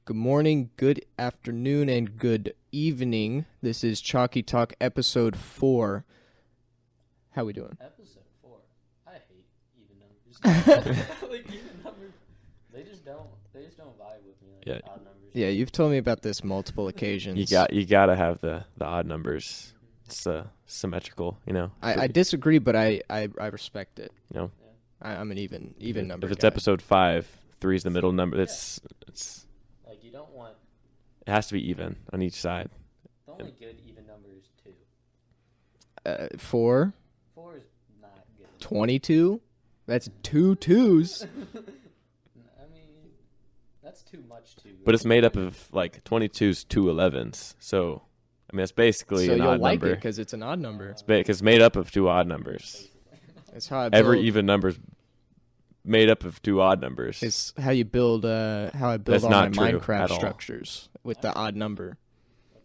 Good morning, good afternoon, and good evening. This is Choccy Talk episode 4. How we doing? Episode 4. I hate even numbers. Like even numbers, they just don't vibe with me. Like odd numbers. Yeah, you've told me about this multiple occasions. You gotta have the odd numbers. It's symmetrical, you know. I disagree, but I respect it. You know, I'm an even number. If it's guy. episode 5, 3 is the middle number. It's like you don't want. It has to be even on each side. The only good even number is 2. 4. 4 is not good. 22. That's 2 2s. I mean, that's too much too. But it's made up of like 22's 2 11s. So I mean, it's basically so an you'll odd like number. it because it's an odd number. It's made up of 2 odd numbers. It's how I build. Every even number's made up of 2 odd numbers. It's how you build. How I build That's all my not true Minecraft at all. structures with the odd number.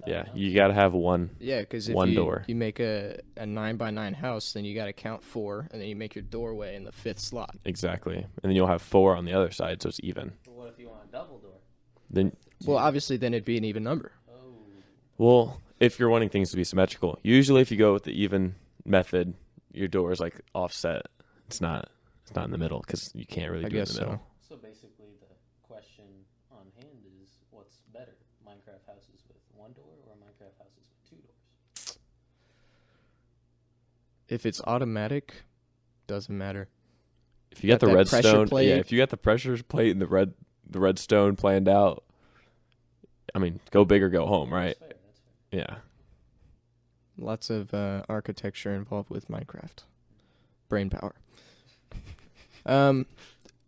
Yeah, you gotta have one. Yeah, because if door. you make a 9x9 house, then you got to count 4, and then you make your doorway in the 5th slot. Exactly, and then you'll have 4 on the other side, so it's even. But what if you want a double door? Then, well, obviously, then it'd be an even number. Oh. Well, if you're wanting things to be symmetrical, usually if you go with the even method, your door is like offset. It's not in the middle because you can't really do it in the middle. So basically, the question on hand is, what's better, Minecraft houses with 1 door or Minecraft houses with 2 doors? If it's automatic, doesn't matter. If you got the that redstone, pressure plate. if you got the pressure plate and the redstone planned out, I mean, go big or go home, right? That's fair. Yeah. Lots of architecture involved with Minecraft. Brain power.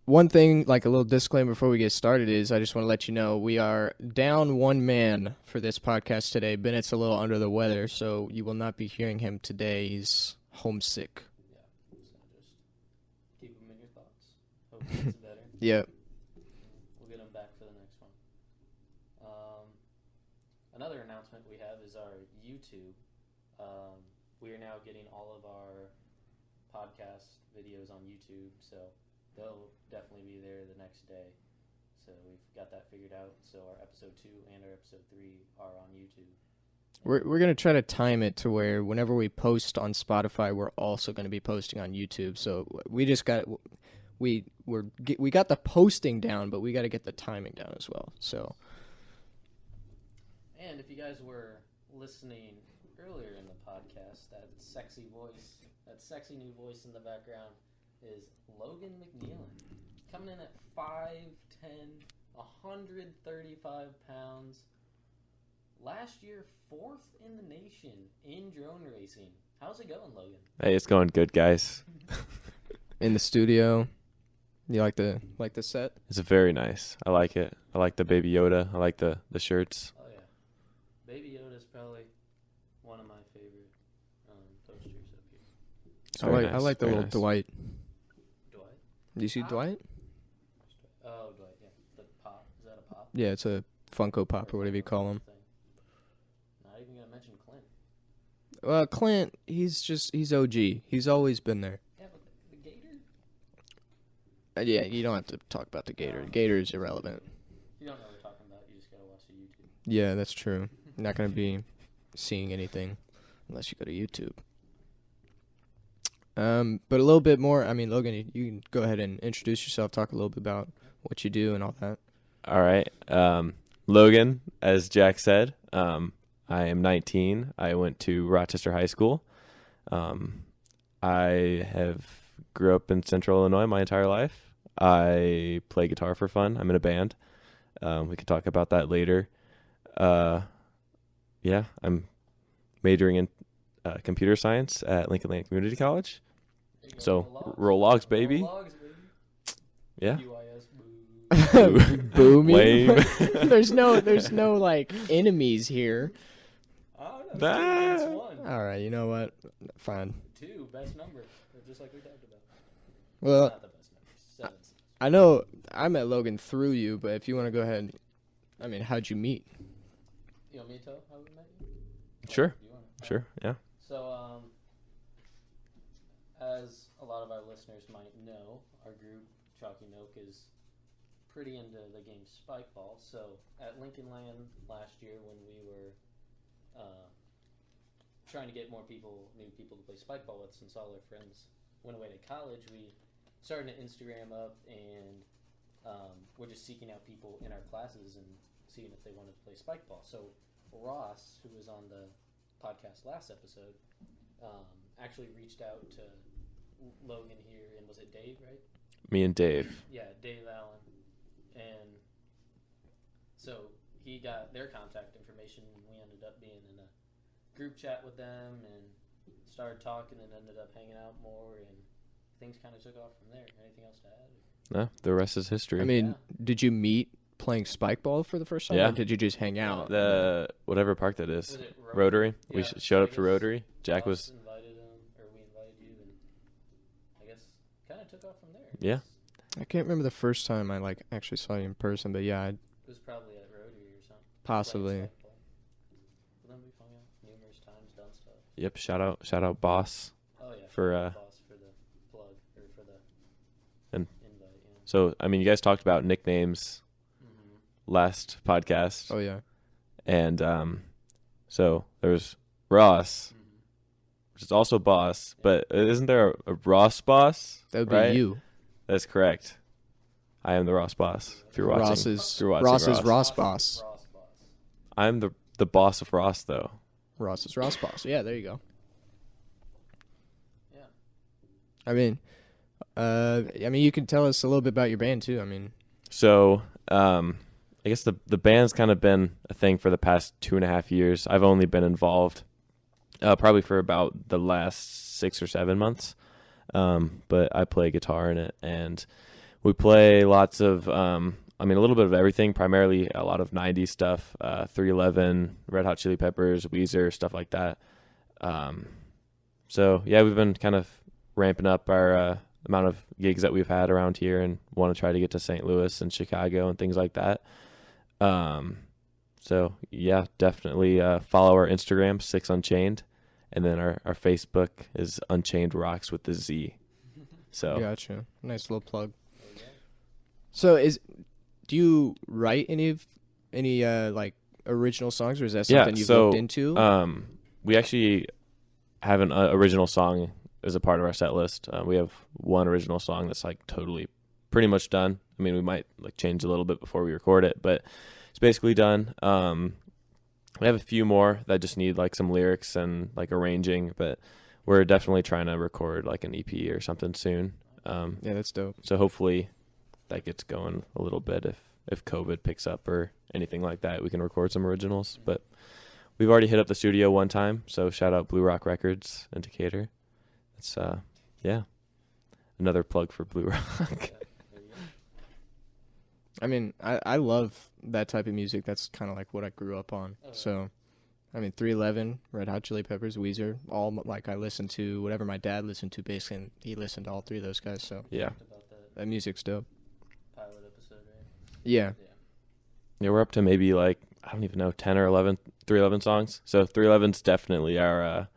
One thing, like a little disclaimer before we get started, is I just want to let you know we are down one man for this podcast today. Bennett's a little under the weather, so you will not be hearing him today. He's homesick. Yeah. So just keep them in your thoughts. Hope it gets better. Yep. We'll get them back for the next one. Another announcement we have is our YouTube. We are now getting all of our podcast videos on YouTube, so they'll definitely be there the next day. So we've got that figured out. So our episode 2 and our episode 3 are on YouTube. We're gonna try to time it to where whenever we post on Spotify, we're also gonna be posting on YouTube. So we just got we got the posting down, but we got to get the timing down as well. So. And if you guys were listening earlier in the podcast, that sexy voice, that sexy new voice in the background is Logan McKneelen. Coming in at 5'10", 135 pounds. Last year, 4th in the nation in drone racing. How's it going, Logan? Hey, it's going good, guys. In the studio. You like the set? It's very nice. I like it. I like the Baby Yoda. I like the shirts. Oh, yeah. Baby Yoda's probably one of my favorite posters up here. It's very nice. I like the Very little nice. Dwight. Dwight? Do you see Dwight? Oh, Dwight, yeah. The pop. Is that a pop? Yeah, it's a Funko Pop or whatever you call him. Not even going to mention Clint. Well, Clint, he's OG. He's always been there. Yeah, but the Gator? Yeah, you don't have to talk about the Gator. Gator is irrelevant. If you don't know what we're talking about, you just got to watch the YouTube. Yeah, that's true. You're not going to be seeing anything unless you go to YouTube. But a little bit more, I mean, Logan, you can go ahead and introduce yourself, talk a little bit about what you do and all that. All right. Logan, as Jack said, I am 19. I went to Rochester High School. I have grew up in Central Illinois my entire life. I play guitar for fun. I'm in a band. We could talk about that later. Yeah, I'm majoring in computer science at Lincoln Land Community College. So roll logs, baby. Roll logs, baby. Yeah. UIS, boo. Boo me. Lame. there's no like enemies here. I don't know. 2 against 1. All right, you know what? Fine. 2, best number. Just like we talked about. Uh, Well, Not the best number. 7. I know I met Logan through you, but if you want to go ahead, I mean, how'd you meet? You want me to tell how we met you? Sure. You want to? Sure. Yeah. So, as a lot of our listeners might know, our group, Choccy Milk, is pretty into the game Spikeball. So at Lincoln Land last year, when we were trying to get new people to play Spikeball with, since all our friends went away to college, we started an Instagram up, and we're just seeking out people in our classes and seeing if they wanted to play Spikeball. So Ross, who was on the podcast last episode, actually reached out to Logan here, and was it Dave, right? Me and Dave. Yeah, Dave Allen. And so he got their contact information, and we ended up being in a group chat with them and started talking and ended up hanging out more, and things kind of took off from there. Anything else to add? No, the rest is history. I mean, did you meet playing Spikeball for the first time? Yeah. Or did you just hang out? The whatever park that is. Was it Rotary. Yeah, We showed up to I guess Rotary. Jack Ross was. invited him, or we invited you, and I guess kind of took off from there. Yeah. I can't remember the first time I actually saw you in person, but yeah, It was probably at Rotary or something. possibly. Playing Spikeball. But then we've hung out numerous times, done stuff. Yep. Shout out, boss. Oh yeah, For, boss for the plug, or for the And- invite. Yeah. So I mean, you guys talked about nicknames last podcast, Oh yeah. and so there's Ross, which is also boss, but isn't there a Ross boss? That would be right? you. That's correct. I am the Ross boss. If you're watching, Ross is if you're watching Ross is Ross. Ross boss. Ross boss. I'm the boss of Ross, though. Ross is Ross boss. Yeah, there you go. Yeah. I mean, you can tell us a little bit about your band too. I mean, So, I guess the band's kind of been a thing for the past 2.5 years. I've only been involved probably for about the last 6 or 7 months. But I play guitar in it, and we play lots of, a little bit of everything, primarily a lot of 90s stuff, 311, Red Hot Chili Peppers, Weezer, stuff like that. So, yeah, we've been kind of ramping up our amount of gigs that we've had around here, and want to try to get to St. Louis and Chicago and things like that. So, yeah, definitely follow our Instagram, 6UNCHAINED. And then our Facebook is Unchained Rocks with the Z. So gotcha. Nice little plug. So do you write any original songs, or is that something you've looked into? We actually have an original song as a part of our set list. We have one original song that's totally pretty much done. I mean, we might change a little bit before we record it, but it's basically done. We have a few more that just need some lyrics and arranging, but we're definitely trying to record an EP or something soon. Yeah, that's dope. So hopefully that gets going a little bit. If COVID picks up or anything like that, we can record some originals. But we've already hit up the studio one time, so shout out Blue Rock Records in Decatur. It's another plug for Blue Rock. I mean, I love that type of music. That's kind of what I grew up on. Oh, yeah. So, 311, Red Hot Chili Peppers, Weezer, all I listened to whatever my dad listened to, basically, and he listened to all three of those guys. So Yeah. Talked about that music's dope. pilot episode, right? Yeah. Yeah, we're up to maybe I don't even know, 10 or 11 311 songs. So 311's definitely our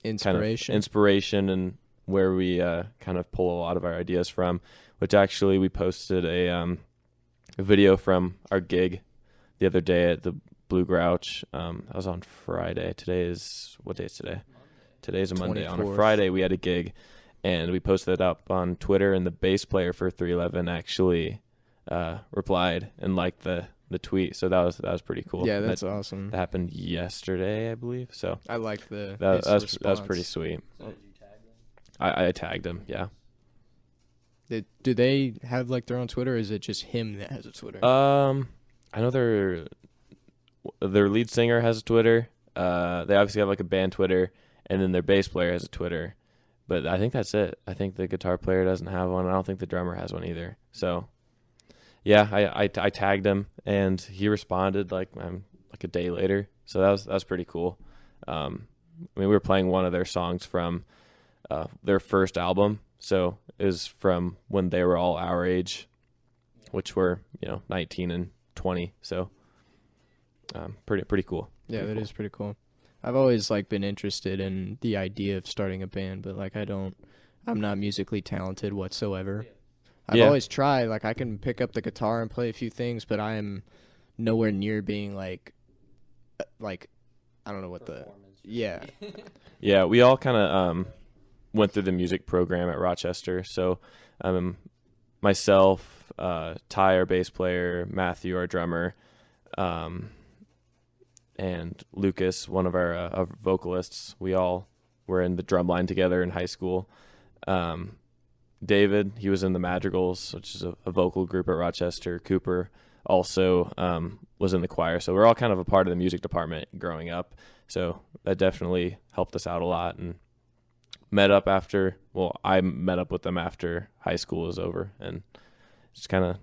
Inspiration. kind of inspiration, and where we kind of pull a lot of our ideas from, which actually we posted a video from our gig the other day at the Blue Grouch. That was on Friday. What day is today? Today's a Monday. 24th. On a Friday we had a gig, and we posted it up on Twitter, and the bass player for 311 actually replied and liked the tweet. So that was pretty cool. Yeah, that's awesome. That happened yesterday, I believe. So I like the that was response. pretty sweet. So did you tag them? I tagged him. Yeah. Do they have their own Twitter, or is it just him that has a Twitter? I know their lead singer has a Twitter. They obviously have a band Twitter, and then their bass player has a Twitter. But I think that's it. I think the guitar player doesn't have one. I don't think the drummer has one either. So, yeah, I tagged him, and he responded a day later. So that was pretty cool. We were playing one of their songs from their first album. So it was from when they were all our age, which were 19 and 20. So pretty cool. Yeah, Pretty that cool. is pretty cool. I've always been interested in the idea of starting a band, but I'm not musically talented whatsoever. Yeah. I've always tried. Like, I can pick up the guitar and play a few things, but I am nowhere near being like I don't know what the Yeah, we all kind of went through the music program at Rochester. So myself, Ty, our bass player, Matthew, our drummer, and Lucas, one of our vocalists, we all were in the drum line together in high school. David, he was in the Madrigals, which is a vocal group at Rochester. Cooper also was in the choir. So we're all kind of a part of the music department growing up. So that definitely helped us out a lot. And I met up with them after high school was over. And just kind of,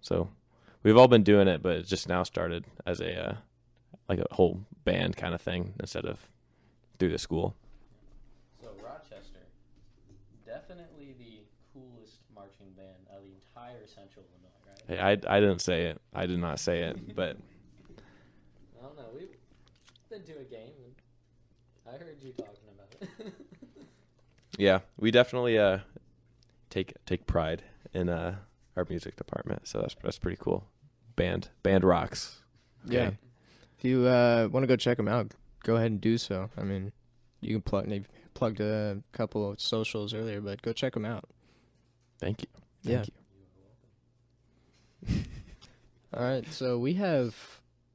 So we've all been doing it, but it just now started as a whole band kind of thing instead of through the school. So Rochester, definitely the coolest marching band of the entire Central Illinois, right? Hey, I didn't say it. I did not say it, but I don't know. We've been to a game, and I heard you talking about it. yeah, we definitely take pride in our music department. So that's pretty cool. Band rocks. Okay. Yeah. If you want to go check them out, go ahead and do so. I mean, you can plugged a couple of socials earlier, but go check them out. Thank you. Thank you. All right, so we have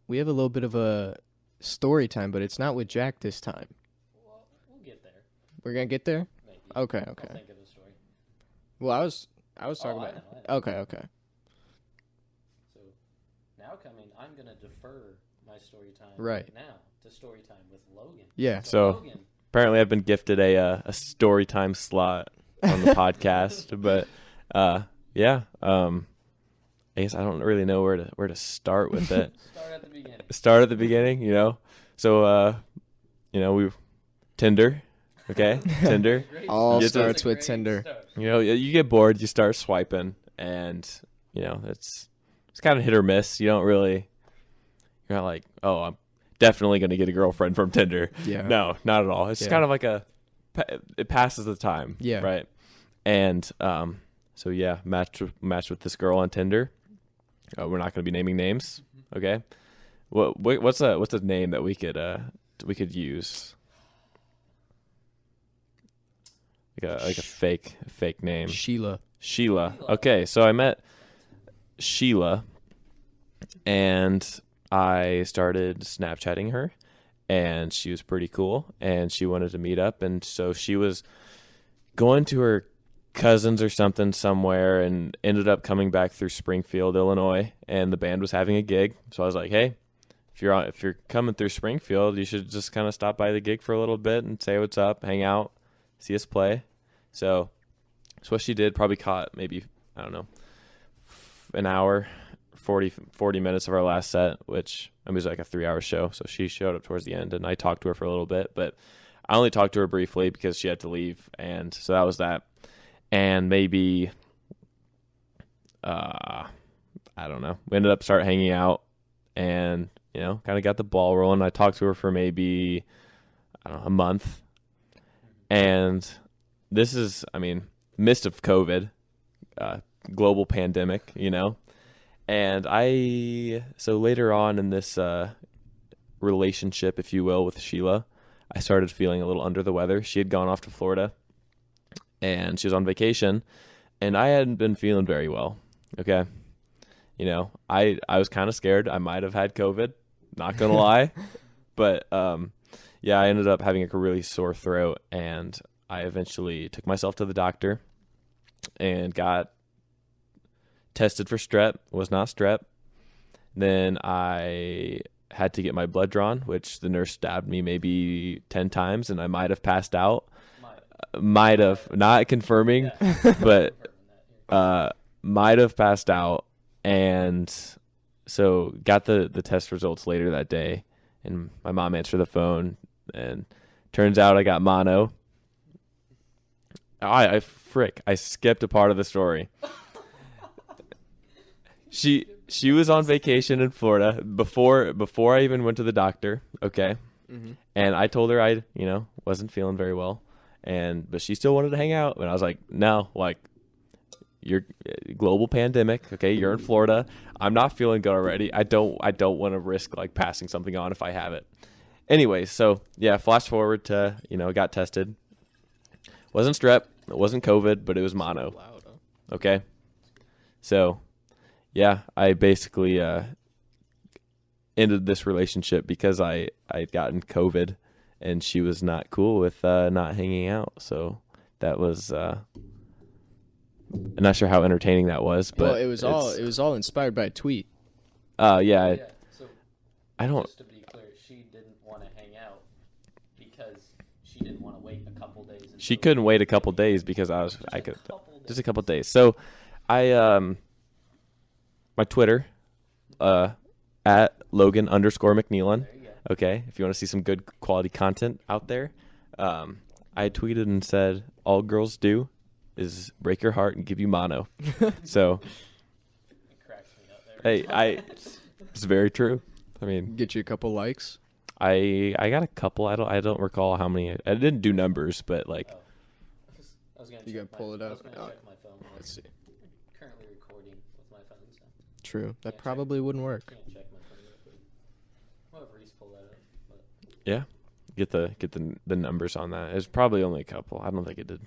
a little bit of a story time, but it's not with Jack this time. Well, we'll get there. We're gonna get there. Maybe. Okay. I'll think of a story. Well, I was talking about. I know. Okay. So now I'm gonna defer my story time right now to story time with Logan. Yeah. So Logan, apparently I've been gifted a story time slot on the podcast, but I guess I don't really know where to start with it. Start at the beginning, So we Tinder, okay? Tinder. All starts with Tinder. Start. You get bored, you start swiping, and it's kind of hit or miss. You're not like, oh, I'm definitely going to get a girlfriend from Tinder. Yeah. No, not at all. It's just kind of like it passes the time. Yeah. Right. And matched with this girl on Tinder. We're not going to be naming names. Okay. What's a name that we could use? Like a fake name. Sheila. Okay, so I met Sheila, and I started Snapchatting her, and she was pretty cool, and she wanted to meet up, and so she was going to her cousins or something somewhere and ended up coming back through Springfield, Illinois, and the band was having a gig. So I was like, hey, if you're coming through Springfield, you should just kind of stop by the gig for a little bit and say what's up, hang out, see us play. So what she did, probably caught maybe, I don't know, an hour, 40 minutes of our last set, which it was like a 3-hour show. So she showed up towards the end, and I talked to her for a little bit, but I only talked to her briefly because she had to leave, and so that was that. And maybe, I don't know, we ended up start hanging out and, kind of got the ball rolling. I talked to her for maybe, a month. And this is, midst of COVID, global pandemic, And so later on in this relationship, if you will, with Sheila, I started feeling a little under the weather. She had gone off to Florida, and she was on vacation, and I hadn't been feeling very well. Okay. I was kind of scared. I might have had COVID, not going to lie. But, I ended up having a really sore throat, and I eventually took myself to the doctor and got tested for strep. Was not strep. Then I had to get my blood drawn, which the nurse stabbed me maybe 10 times, and I might have passed out. Might have, not confirming, but might have passed out. And so got the test results later that day, and my mom answered the phone, and turns out I got mono. I skipped a part of the story. She was on vacation in Florida before I even went to the doctor, okay? Mm-hmm. And I told her I, wasn't feeling very well. But she still wanted to hang out, and I was like, no, you're global pandemic. Okay, you're in Florida. I'm not feeling good already. I don't want to risk like passing something on if I have it. Anyway, so yeah, flash forward to got tested. Wasn't strep. It wasn't COVID, but it was mono. Loud, huh? Okay, so yeah, I basically ended this relationship because I had gotten COVID, and she was not cool with not hanging out. So that was I'm not sure how entertaining that was, but Well, it was all inspired by a tweet. Yeah. So I don't. just to be clear, she didn't want to hang out because she didn't want to wait a couple days. She couldn't wait a couple days because I could just a couple days. So I my Twitter at Logan _McKneelen. There you go. Okay, if you want to see some good quality content out there, I tweeted and said all girls do is break your heart and give you mono. So It cracks me up there. hey, it's very true. I mean, Get you a couple likes. I got a couple. I don't recall how many. I didn't do numbers, but like I was gonna You check gotta pull it I up. was gonna Oh. check my phone. Let's see. I'm currently recording with my phone, so True. That Yeah, check. probably wouldn't work. can't check my phone real quick. We'll have Reese pull that up. But yeah, get the numbers on that. It's probably only a couple. I don't think it did.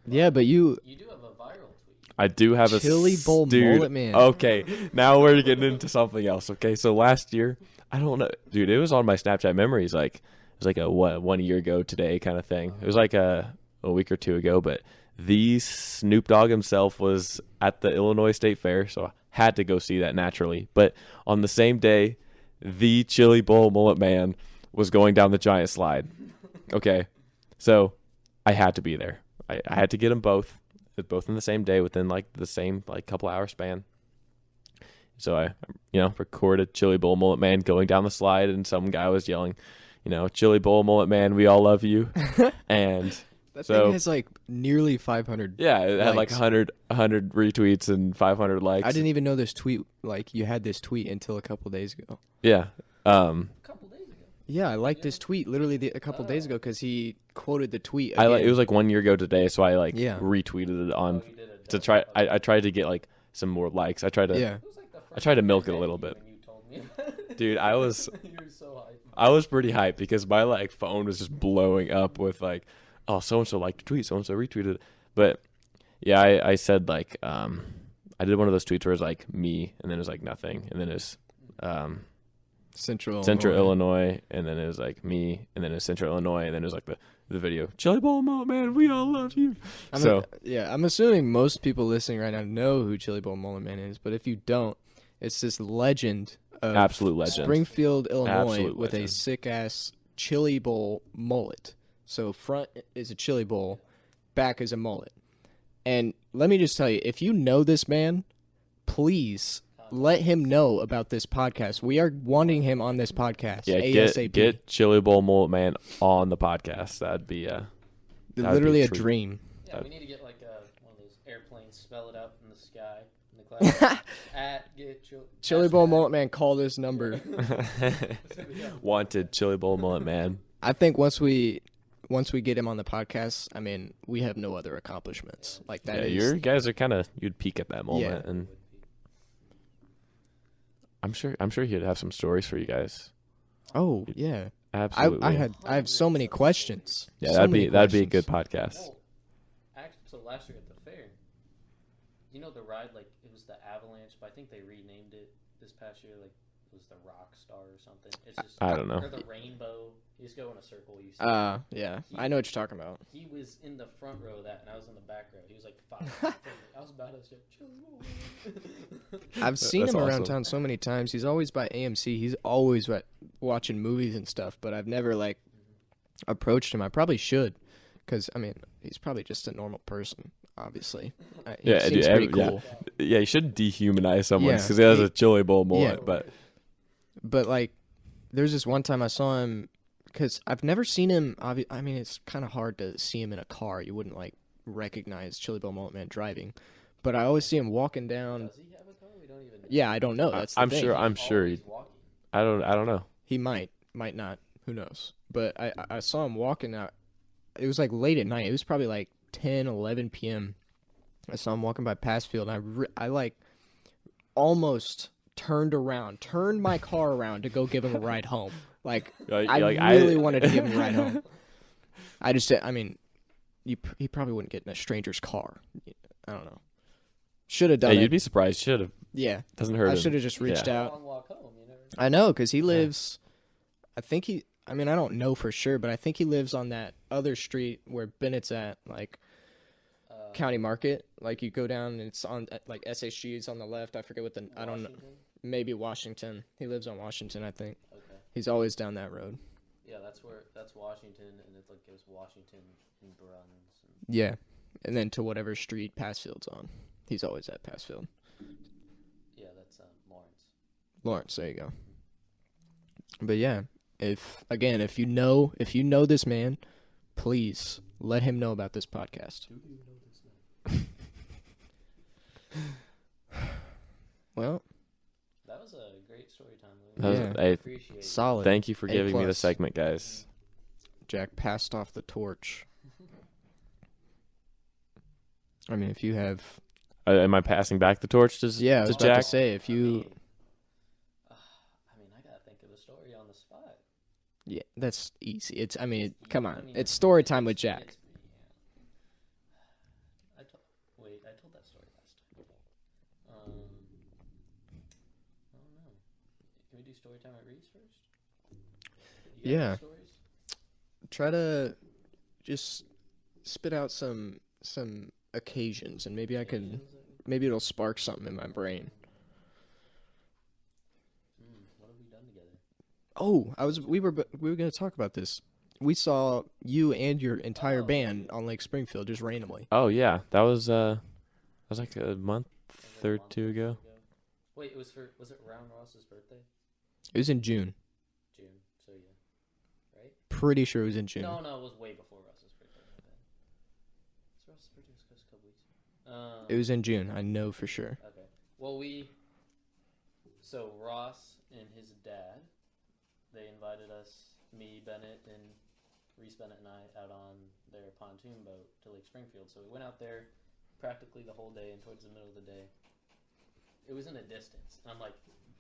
Yeah, but you you do have a viral tweet. I do have a Chili bowl dude, mullet man. Okay, now we're getting into something else. Okay, so last year, I don't know, dude. It was on my Snapchat memories. Like it was like a 1 year ago today kind of thing. It was like a week or two ago. But the Snoop Dogg himself was at the Illinois State Fair, so I had to go see that naturally. But on the same day, the Chili Bowl mullet man was going down the giant slide. Okay, so I had to be there. I had to get them both in the same day within like the same like couple hour span. So I recorded Chili Bowl mullet man going down the slide, and some guy was yelling, Chili Bowl mullet man, we all love you. And that so thing has like nearly 500. yeah, it had like likes. 100 retweets and 500 likes. I didn't even know this tweet. Like you had this tweet until a couple days ago. Yeah. A couple days ago. Yeah, I liked this tweet literally a couple days ago because he quoted the tweet. It again. was like 1 year ago today, so I Yeah. retweeted it on Oh, you did a to double try. upvote. I tried to get like some more likes. I tried to. Yeah. It was like the I tried to milk it a first little day bit. when you told me about it. Dude, I was You were so hyped. I was pretty hyped because my like phone was just blowing up with like, oh, so and so liked the tweet, so and so retweeted it. But yeah, I said like I did one of those tweets where it was like me, and then it was like nothing, and then it was Central Illinois, and then it was like me, and then it was Central Illinois, and then it was like the video Chili Bowl mullet man, we all love you. I'm assuming most people listening right now know who Chili Bowl Mullet Man is, but if you don't, it's this legend of Absolute legend. Springfield, Illinois, Absolute with a legend. sick ass chili bowl mullet. So front is a chili bowl, back is a mullet. And let me just tell you, if you know this man, please let him know about this podcast. We are wanting him on this podcast. Yeah, ASAP. get Chili Bowl mullet man on the podcast. That'd be Literally a treat. dream. Yeah, we need to get like one of those airplanes, spell it out in the sky, in the clouds. Chili Bowl Mullet Man, call this number. Wanted Chili Bowl mullet man. I think once we get him on the podcast, I mean, we have no other accomplishments. Like that is You guys are kind of you'd peak at that moment, Yeah. and I'm sure he'd have some stories for you guys. Oh, yeah. Absolutely. I have so many questions. Yeah, So that'd many be a questions. good podcast. Well, actually, so last year at the fair, the ride, like it was the Avalanche, but I think they renamed it this past year. Like it was the Rock Star or something. It's just I don't know. Or the Rainbow. You just go in a circle. You see. Yeah. I know what you're talking about. He was in the front row of that, and I was in the back row. He was like 5 feet from me. I was about to say, I've seen That's him around awesome. town so many times. He's always by AMC. He's always watching movies and stuff, but I've never like approached him. I probably should, because I mean, he's probably just a normal person. Obviously, he seems pretty cool. Yeah, you shouldn't dehumanize someone Yeah. because he has a Chili Bowl mullet, Yeah. but But like, there's this one time I saw him, because I've never seen him. I mean, it's kind of hard to see him in a car. You wouldn't like recognize Chili Bowl Mullet Man driving, but I always see him walking down. Does he have a car? We don't even know. Yeah, I don't know. That's the I'm thing. sure. I'm sure. Always walking. I don't know. He might not. Who knows? But I saw him walking out. It was like late at night. It was probably like 10, 11 p.m. I saw him walking by Passfield, and I like almost turned my car around to go give him a ride home. Like, I really wanted to give him a ride home. I mean, he probably wouldn't get in a stranger's car. I don't know. Should have done it. You'd be surprised. Should have. Yeah. Doesn't hurt. I should have just reached out. Long walk home, you know? I know, because he lives, I don't know for sure, but I think he lives on that other street where Bennett's at, like, County Market. Like, you go down and it's on, like, SHG's on the left. I forget what I don't know. Maybe Washington. He lives on Washington, I think. Okay. He's always down that road. Yeah, that's Washington, and it like goes Washington and Bruns. Yeah, and then to whatever street Passfield's on. He's always at Passfield. Yeah, that's Lawrence. Lawrence, there you go. But yeah, if you know this man, please let him know about this podcast. Do you know this man? Well, that was a great story time. Appreciate it. Solid. Thank you for giving me the plus. segment, guys. Jack passed off the torch. I mean, if you have... Am I passing back the torch to Yeah, I was about Jack? to say, if you... I gotta think of a story on the spot. Yeah, that's easy. Come on. It's story time with Jack. I told that story last time. I don't know. Can we do story time at Reed's first? You got any stories? Try to just spit out some occasions, and maybe it'll spark something in my brain. What have we done together? Oh, we were going to talk about this. We saw you and your entire band on Lake Springfield just randomly. Oh yeah, that was like a month or two ago. Wait, was it around Ross's birthday? It was in June. June, so yeah, right? Pretty sure it was in June. No, it was way before Ross's birthday. Ross's birthday was just a couple weeks ago. It was in June. I know for sure. Okay. Well, so Ross and his dad, they invited us, me, Bennett, and Reese Bennett and I out on their pontoon boat to Lake Springfield. So we went out there practically the whole day, and towards the middle of the day, it was in a distance. And I'm like,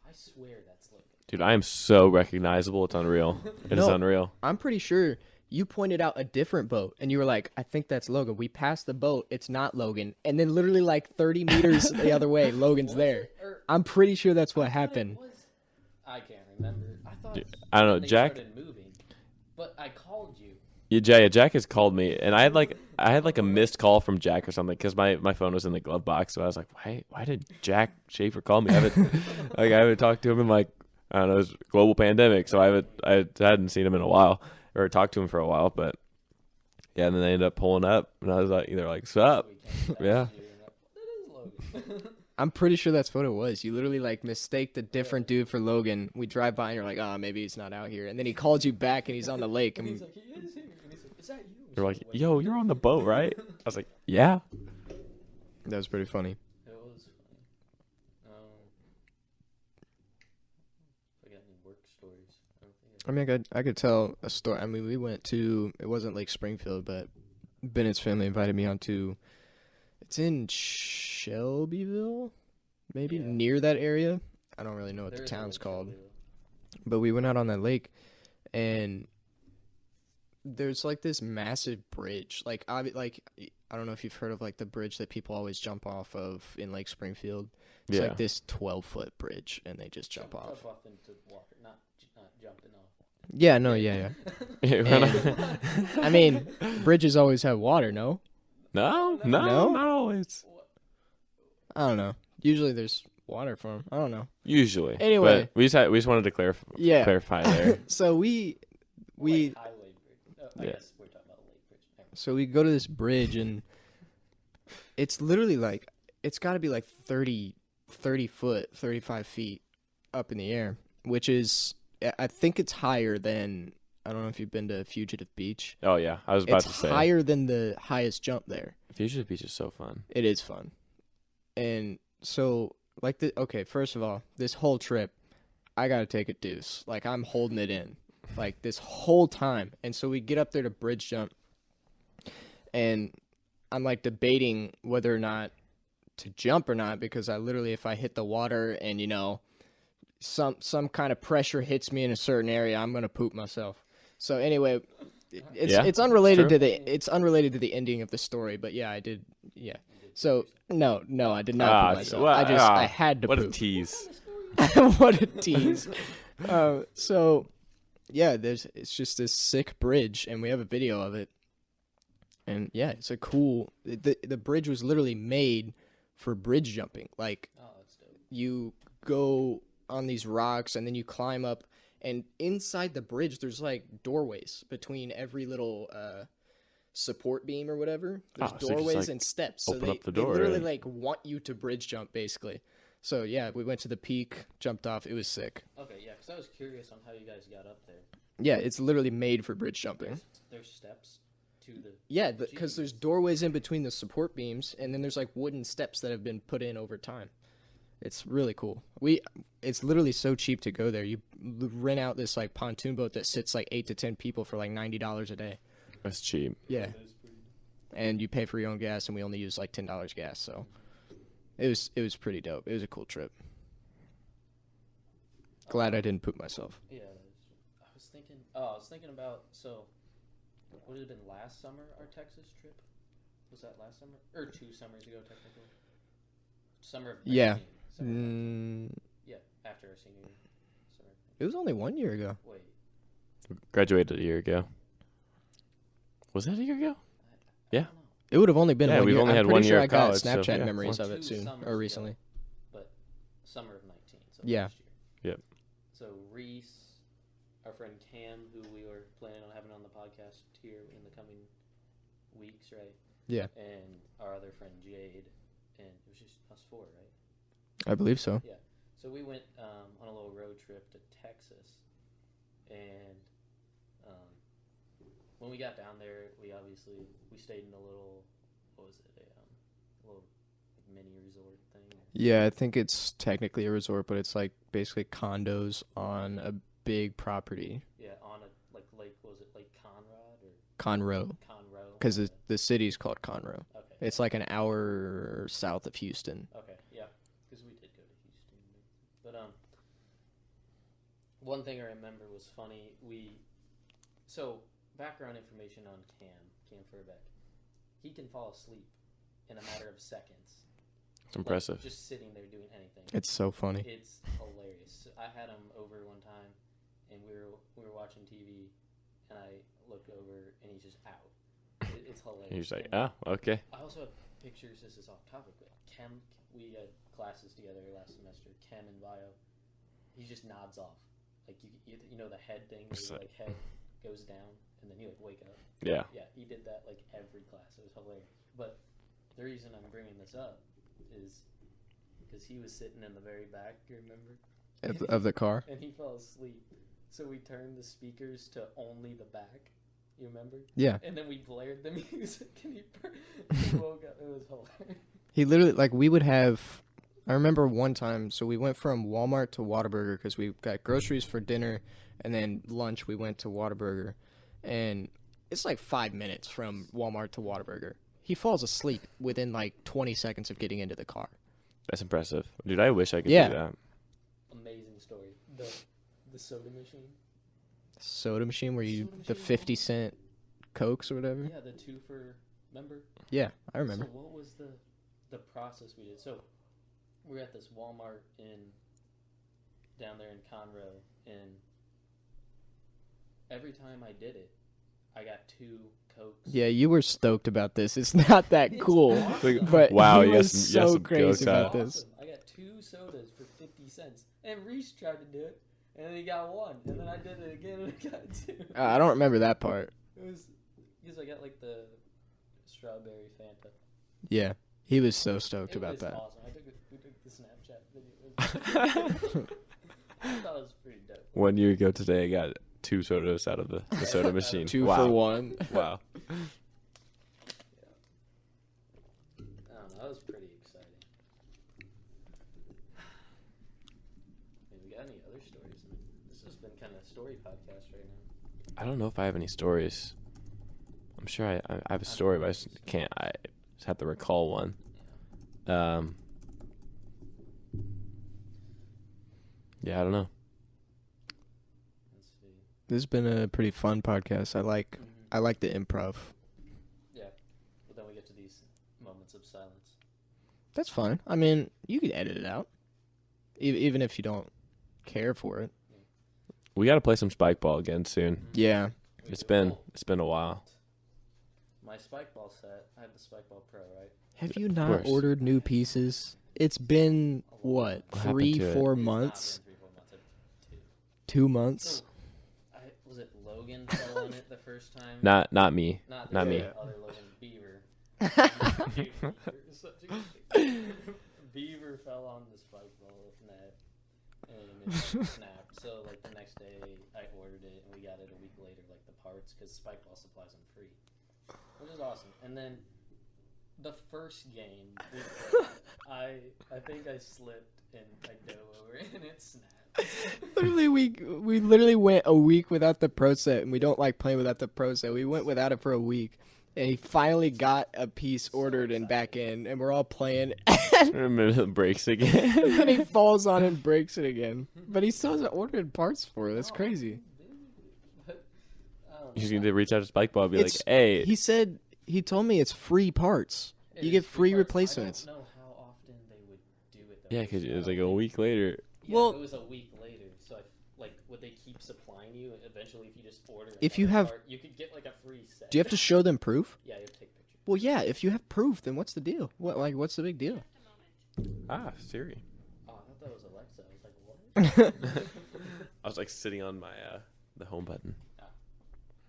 I swear that's Logan. Dude, I am so recognizable. It's unreal. It is unreal. I'm pretty sure you pointed out a different boat, and you were like, I think that's Logan. We passed the boat. It's not Logan. And then literally like 30 meters the other way, Logan's there. I'm pretty sure that's what happened. I can't remember. I thought I don't know, they Jack. started moving, but I called you. Yeah, Jack has called me, and I had like a missed call from Jack or something because my phone was in the glove box. So I was like, why did Jack Schaefer call me? I haven't talked to him in like, I don't know, it was a global pandemic, so I hadn't seen him in a while or talked to him for a while. But yeah, and then they ended up pulling up, and I was like, sup? Yeah. That is Logan. I'm pretty sure that's what it was. You literally like mistaked a different dude for Logan. We drive by and you're like, maybe he's not out here. And then he called you back and he's on the lake. And he's like, he is here. And he's like, is that you? They're like, yo, you're on the boat, right? I was like, yeah. That was pretty funny. It was funny. I got any work stories? I could tell a story. I mean, we went to, it wasn't Lake Springfield, but Bennett's family invited me onto, it's in Shelbyville, maybe near that area. I don't really know what the town's called. But we went out on that lake, and there's like this massive bridge. Like I don't know if you've heard of like the bridge that people always jump off of in Lake Springfield. It's like this 12-foot bridge, and they just jump off. Jump off into water, not jumping off. Yeah, no, yeah. And, I mean, bridges always have water, no? No, not always. I don't know. Usually there's water for them. I don't know. Usually. Anyway. But we just wanted to clarify there. So we Highway bridge. I guess we're talking about a lake bridge. So we go to this bridge, and it's literally like, it's got to be like 30 foot, 35 feet up in the air, which is, I think it's higher than, I don't know if you've been to Fugitive Beach. Oh, yeah. I was about to say. It's higher than the highest jump there. Fugitive Beach is so fun. It is fun. And so, like, first of all, this whole trip, I got to take a deuce. Like, I'm holding it in, like, this whole time. And so we get up there to bridge jump, and I'm like debating whether or not to jump or not, because I literally, if I hit the water and, you know, some kind of pressure hits me in a certain area, I'm going to poop myself. So anyway, it's unrelated to the ending of the story, but yeah, I did. Yeah. So no, I did not poop myself. I had to what poop. A tease. What a tease. So yeah, it's just this sick bridge, and we have a video of it. And yeah, it's a cool. The bridge was literally made for bridge jumping. Like, that's dope. You go on these rocks, and then you climb up, and inside the bridge, there's like doorways between every little support beam or whatever. There's doorways and steps. So they literally like want you to bridge jump, basically. So yeah, we went to the peak, jumped off. It was sick. Okay, yeah, because I was curious on how you guys got up there. Yeah, it's literally made for bridge jumping. There's steps to the... Yeah, because there's doorways in between the support beams, and then there's like wooden steps that have been put in over time. It's really cool. It's literally so cheap to go there. You rent out this like pontoon boat that sits like 8 to 10 people for like $90 a day. That's cheap. Yeah. And you pay for your own gas, and we only use like $10 gas, so it was pretty dope. It was a cool trip. Glad I didn't poop myself. Yeah, I was thinking about, so would it have been last summer, our Texas trip? Was that last summer? Or 2 summers ago, technically? Summer of 19. Yeah. Yeah, after our senior year. Summer. It was only 1 year ago. Wait. Graduated a year ago. Was that a year ago? Yeah. It would have only been 1 year. We've only had I'm 1 pretty year sure of I got college, Snapchat so, memories of it 2 soon, summers or recently. ago, but summer of 19, so Yeah. last year. Yep. So Reese, our friend Cam, who we were planning on having on the podcast here in the coming weeks, right? Yeah. And our other friend Jade, and it was just us 4, right? I believe so. Yeah. So we went on a little road trip to Texas, and when we got down there, we stayed in a little, what was it, a little like, mini resort thing. Yeah, I think it's technically a resort, but it's like basically condos on a big property. Yeah, on a like lake. Was it Lake Conrad or Conroe? Conroe. Because the city's called Conroe. Okay. It's like an hour south of Houston. Okay, yeah, because we did go to Houston, but one thing I remember was funny. Background information on Cam Furbeck. He can fall asleep in a matter of seconds. It's impressive. Like, just sitting there doing anything. It's so funny. It's hilarious. I had him over one time, and we were watching TV, and I looked over, and he's just out. It's hilarious. You're just like, oh, okay. I also have pictures. This is off topic, but we had classes together last semester. Chem and bio. He just nods off, like you know the head thing. Where your, like head goes down, and then you like wake up. Yeah. Yeah, he did that like every class. It was hilarious. But the reason I'm bringing this up is because he was sitting in the very back. You remember? Of the car. And he fell asleep. So we turned the speakers to only the back. You remember? Yeah. And then we blared the music, and he woke up. It was hilarious. He literally, like, we would have, I remember one time, so we went from Walmart to Whataburger because we got groceries for dinner, and then lunch we went to Whataburger. And it's like 5 minutes from Walmart to Whataburger. He falls asleep within like 20 seconds of getting into the car. That's impressive. Dude, I wish I could do that. Amazing story. The soda machine. Soda machine where the 50-cent Cokes or whatever? Yeah, the 2 for, remember? Yeah, I remember. So what was the process we did? So we're at this Walmart down there in Conroe, and every time I did it, I got 2 Cokes. Yeah, you were stoked about this. It's not that cool, awesome. but wow, he you was got so some crazy Cokes about out. this. I got 2 sodas for 50 cents, and Reese tried to do it, and then he got 1, and then I did it again, and I got 2. I don't remember that part. It was because I got like the strawberry Fanta. Yeah, he was so stoked It about was that. awesome. We took the Snapchat video. I thought it was pretty dope. 1 year ago today, I got 2 sodas out of the soda machine. 2 wow. for 1. Wow. Yeah. I don't know. That was pretty exciting. We got any other stories? This has been kind of a story podcast right now. I don't know if I have any stories. I'm sure I have a story, but I just can't. Just have to recall one. Yeah, I don't know. Let's see. This has been a pretty fun podcast. I like the improv. Yeah, but then we get to these moments of silence. That's fine. I mean, you can edit it out, even if you don't care for it. We got to play some spike ball again soon. Yeah. It's been a while. My spike ball set. I have the spike ball pro, right? Have you not ordered new pieces? It's been what, What happened to 3-4 It's months? not been 3-4 months. It's 2 months? was it Logan fell on it the first time? Not me. Not not the me. Other Logan, Beaver. Beaver fell on the spike ball net and it snapped. So like the next day, I ordered it and we got it a week later, like the parts, because spike ball supplies them free, which is awesome. And then the first game, I think I slipped and I dove over it and it snapped. Literally, we literally went a week without the pro set, and we don't like playing without the pro set. We went without it for a week, and he finally got a piece ordered and back in, and we're all playing. Remember it breaks again. And then he falls on and breaks it again. But he still hasn't ordered parts for it. That's crazy. But, I don't know. You just need to reach out to spike ball and be It's- like, hey. He told me it's free parts. It You is get free parts. replacements. I don't know how often they would do it though. Yeah, because it was like a week later. Yeah, Well- it was a week later. So would they keep supplying you eventually if you just order? If you another have- part, you could get like a free set. Do you have to show them proof? Yeah, you have to take pictures. Well, yeah. If you have proof, then what's the deal? What's the big deal? Ah, Siri. Oh, I thought that was Alexa. I was like, what? I was like sitting on my the home button. Oh,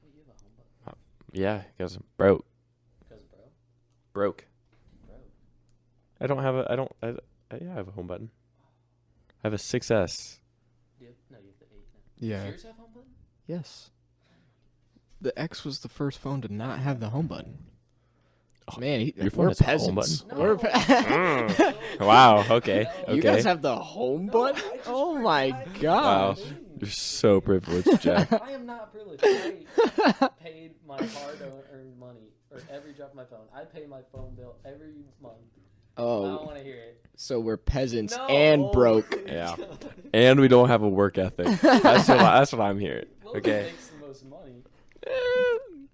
you have a home button? Yeah, because broke. Because bro. Broke. Bro. I don't have I have a home button. I have a 6S. No, you have the 8 now. Yeah. Does yours have home button? Yes. The X was the first phone to not have the home button. Oh, Man, your phone we're has a home peasants. button? We're Wow. Okay. Okay. You guys have the home button? Oh my Wow. gosh. You're so privileged, Jack. I am not privileged. I paid my hard-earned money for every drop of my phone. I pay my phone bill every month. I don't Oh, want to hear it. so we're peasants No. and broke. Yeah. And we don't have a work ethic. That's what I'm hearing. Logan Okay. makes the most money.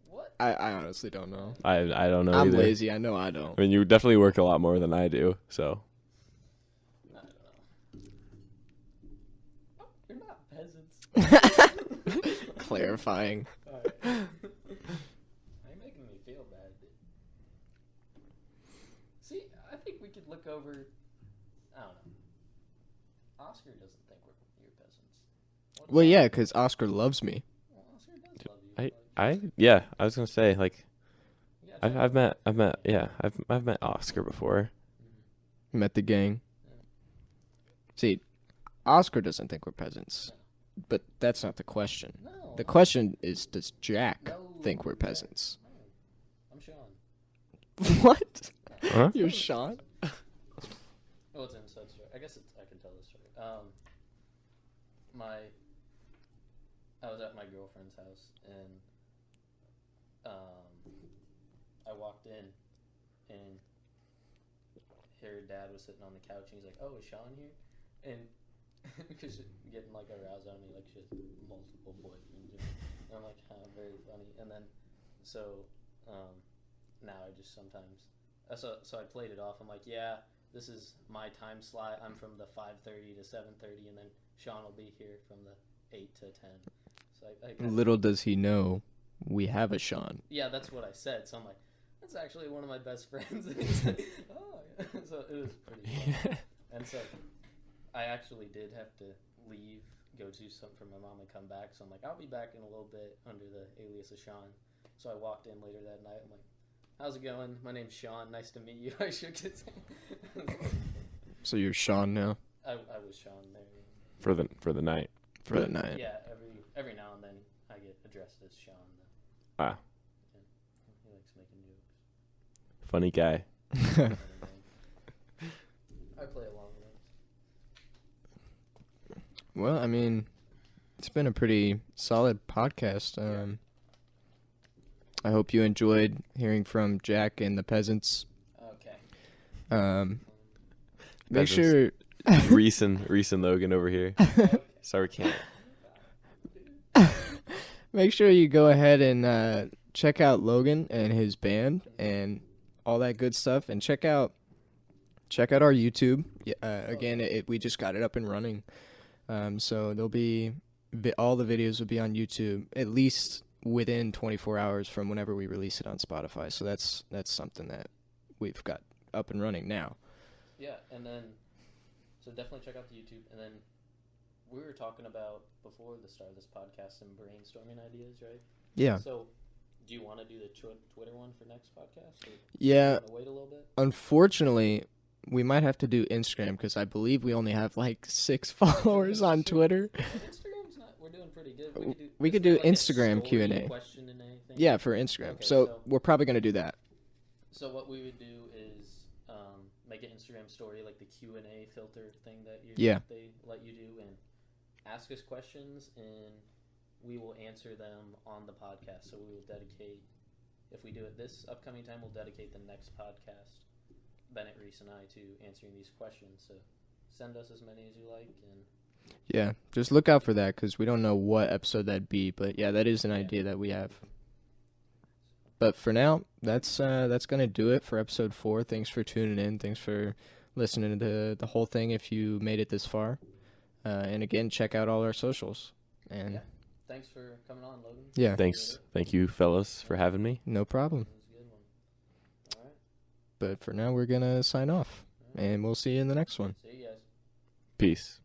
What? I honestly don't know. I don't know I'm either. lazy. I know I don't. I mean, you definitely work a lot more than I do. So. I don't know. Oh, you're not peasants. Clarifying. Alright. You're making me feel bad. See, I think we could look over. I don't know. Oscar doesn't think you're peasants. What Well, about- yeah, because Oscar loves me. Well, Oscar does love you. I was gonna say like You gotta I've met Oscar before. Met the gang. See, Oscar doesn't think we're peasants. But that's not the question. No. The question is, does Jack No, think we're Jack. peasants? No. I'm Sean. What? Huh? You're Sean? Oh, it's an inside story. I guess I can tell this story. I was at my girlfriend's house and I walked in and her dad was sitting on the couch and he's like, "Oh, is Sean here?" And because she's getting like aroused on me, like she has multiple boyfriends. And I'm like, very funny. And then so now I just sometimes so I played it off. I'm like, yeah, this is my time slot. I'm from the 5:30 to 7:30, and then Sean will be here from the 8 to 10. So I Little does he know, we have a Sean. yeah, that's what I said. So I'm like, that's actually one of my best friends. And he's like, oh, yeah. So it was pretty fun. And so I actually did have to leave, go do something for my mom and come back. So I'm like, I'll be back in a little bit under the alias of Sean. So I walked in later that night. I'm like, how's it going? My name's Sean. Nice to meet you. I shook his hand. So you're Sean now? I was Sean there. For the night. For the night. Yeah, every now and then I get addressed as Sean. Ah, He likes making jokes. funny guy. I play along with him. Well, I mean, it's been a pretty solid podcast. I hope you enjoyed hearing from Jack and the peasants. Make That's sure. Recent Logan over here. Sorry, can't. Make sure you go ahead and check out Logan and his band and all that good stuff, and check out our YouTube. Again, we just got it up and running, so there'll be all the videos will be on YouTube at least within 24 hours from whenever we release it on Spotify. So that's something that we've got up and running now. Yeah, and then so definitely check out the YouTube, and then we were talking about before the start of this podcast some brainstorming ideas, right? Yeah. So, do you want to do the Twitter one for next podcast? Or Yeah. Do you want to wait a little bit? Unfortunately, we might have to do Instagram because I believe we only have like 6 followers on Twitter. Instagram's not. We're doing pretty good. We could do like a Instagram story Q&A. question and anything. Yeah, for Instagram. Okay, so we're probably gonna do that. So what we would do is make an Instagram story, like the Q&A filter thing that they let you do, and ask us questions, and we will answer them on the podcast. So we will dedicate, if we do it this upcoming time, we'll dedicate the next podcast, Bennett, Reese, and I, to answering these questions. So send us as many as you like, and yeah, just look out for that because we don't know what episode that'd be. But yeah, that is an idea that we have. But for now, that's gonna do it for episode 4. Thanks for tuning in. Thanks for listening to the whole thing. If you made it this far, and again, check out all our socials. And thanks for coming on, Logan. Yeah, Thanks. Thank you, fellas, for having me. no problem. That was a good one. All right. But for now, we're gonna sign off, and we'll see you in the next one. See you guys. Peace.